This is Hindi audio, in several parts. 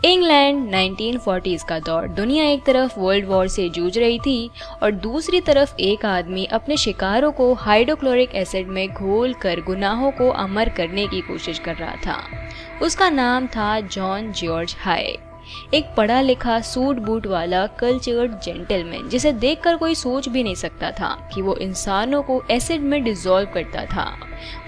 इंग्लैंड 1940s का दौर। दुनिया एक तरफ वर्ल्ड वॉर से जूझ रही थी और दूसरी तरफ एक आदमी अपने शिकारों को हाइड्रोक्लोरिक एसिड में घोल कर गुनाहों को अमर करने की कोशिश कर रहा था। उसका नाम था जॉन जॉर्ज हाय, एक पढ़ा लिखा सूट बूट वाला कल्चर्ड जेंटलमैन जिसे देखकर कोई सोच भी नहीं सकता था कि वो इंसानों को एसिड में डिसॉल्व करता था।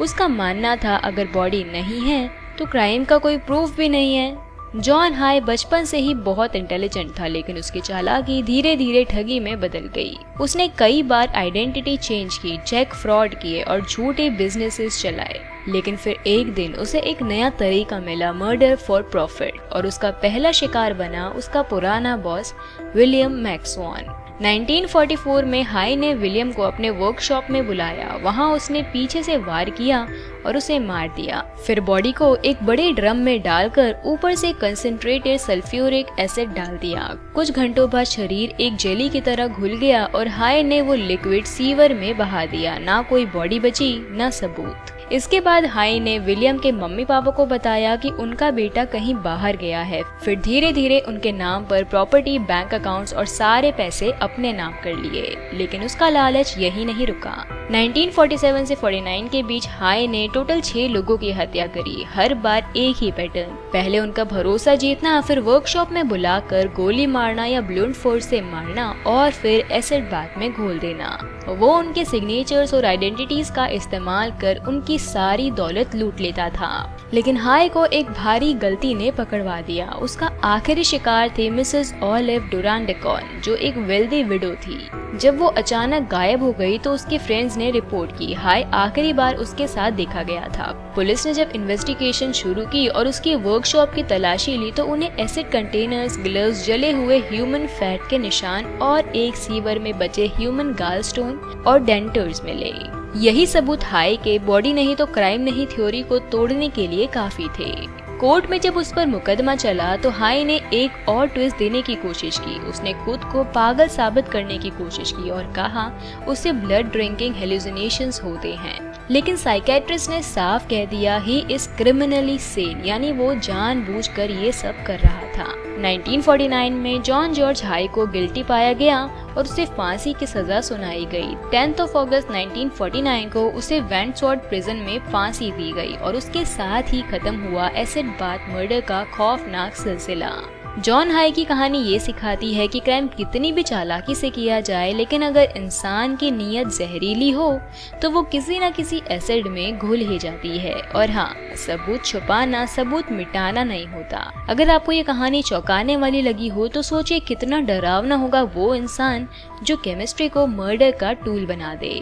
उसका मानना था अगर बॉडी नहीं है तो क्राइम का कोई प्रूफ भी नहीं है। जॉन हाय बचपन से ही बहुत इंटेलिजेंट था, लेकिन उसकी चालाकी धीरे धीरे ठगी में बदल गई। उसने कई बार आइडेंटिटी चेंज की, चेक फ्रॉड किए और झूठे बिजनेसेस चलाए। लेकिन फिर एक दिन उसे एक नया तरीका मिला, मर्डर फॉर प्रॉफिट, और उसका पहला शिकार बना उसका पुराना बॉस विलियम मैक्सवॉन। 1944 में हाय ने विलियम को अपने वर्कशॉप में बुलाया। वहां उसने पीछे से वार किया और उसे मार दिया। फिर बॉडी को एक बड़े ड्रम में डालकर ऊपर से कंसंट्रेटेड सल्फ्यूरिक एसिड डाल दिया। कुछ घंटों बाद शरीर एक जेली की तरह घुल गया और हाय ने वो लिक्विड सीवर में बहा दिया। ना कोई बॉडी बची, ना सबूत। इसके बाद हाय ने विलियम के मम्मी पापा को बताया कि उनका बेटा कहीं बाहर गया है। फिर धीरे धीरे उनके नाम पर प्रॉपर्टी, बैंक अकाउंट्स और सारे पैसे अपने नाम कर लिए। लेकिन उसका लालच यही नहीं रुका। 1947 से 49 के बीच हाय ने टोटल 6 लोगों की हत्या करी, हर बार एक ही पैटर्न। पहले उनका भरोसा जीतना, फिर वर्कशॉप में बुलाकर गोली मारना या ब्लूंट फोर्स से मारना और फिर एसिड बाथ में घोल देना। वो उनके सिग्नेचर्स और आइडेंटिटीज का इस्तेमाल कर उनकी सारी दौलत लूट लेता था। लेकिन हाय को एक भारी गलती ने पकड़वा दिया। उसका आखिरी शिकार थी मिसेस ऑलिव डुरान डेकॉन, जो एक वेल्दी विडो थी। जब वो अचानक गायब हो गई तो उसके फ्रेंड्स ने रिपोर्ट की। हाय आखिरी बार उसके साथ देखा गया था। पुलिस ने जब इन्वेस्टिगेशन शुरू की और उसकी वर्कशॉप की तलाशी ली तो उन्हें एसिड कंटेनर्स, ग्लव्स, जले हुए ह्यूमन फैट के निशान और एक सीवर में बचे ह्यूमन गालस्टोन और डेंटर्स मिले। यही सबूत हाय के बॉडी नहीं तो क्राइम नहीं थ्योरी को तोड़ने के लिए काफी थे। कोर्ट में जब उस पर मुकदमा चला तो हाय ने एक और ट्विस्ट देने की कोशिश की। उसने खुद को पागल साबित करने की कोशिश की और कहा उसे ब्लड ड्रिंकिंग हेलुसिनेशंस होते हैं। लेकिन साइकेट्रिस्ट ने साफ कह दिया ही इज क्रिमिनली सेन, यानी वो जानबूझकर ये सब कर रहा था। 1949 में जॉन जॉर्ज हाय को गिल्टी पाया गया और उसे फांसी की सजा सुनाई गई। 10 अगस्त 1949 को उसे वेंटसवर्थ प्रिजन में फांसी दी गई और उसके साथ ही खत्म हुआ एसिड बाथ मर्डर का खौफनाक सिलसिला। जॉन हाय की कहानी ये सिखाती है कि क्राइम कितनी भी चालाकी से किया जाए, लेकिन अगर इंसान की नीयत जहरीली हो तो वो किसी न किसी एसिड में घुल ही जाती है। और हाँ, सबूत छुपाना सबूत मिटाना नहीं होता। अगर आपको ये कहानी चौंकाने वाली लगी हो तो सोचिए कितना डरावना होगा वो इंसान जो केमिस्ट्री को मर्डर का टूल बना दे।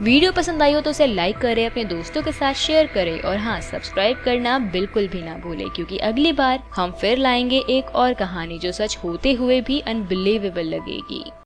वीडियो पसंद आई हो तो उसे लाइक करें, अपने दोस्तों के साथ शेयर करें और हाँ, सब्सक्राइब करना बिल्कुल भी ना भूलें, क्योंकि अगली बार हम फिर लाएंगे एक और कहानी जो सच होते हुए भी अनबिलीवेबल लगेगी।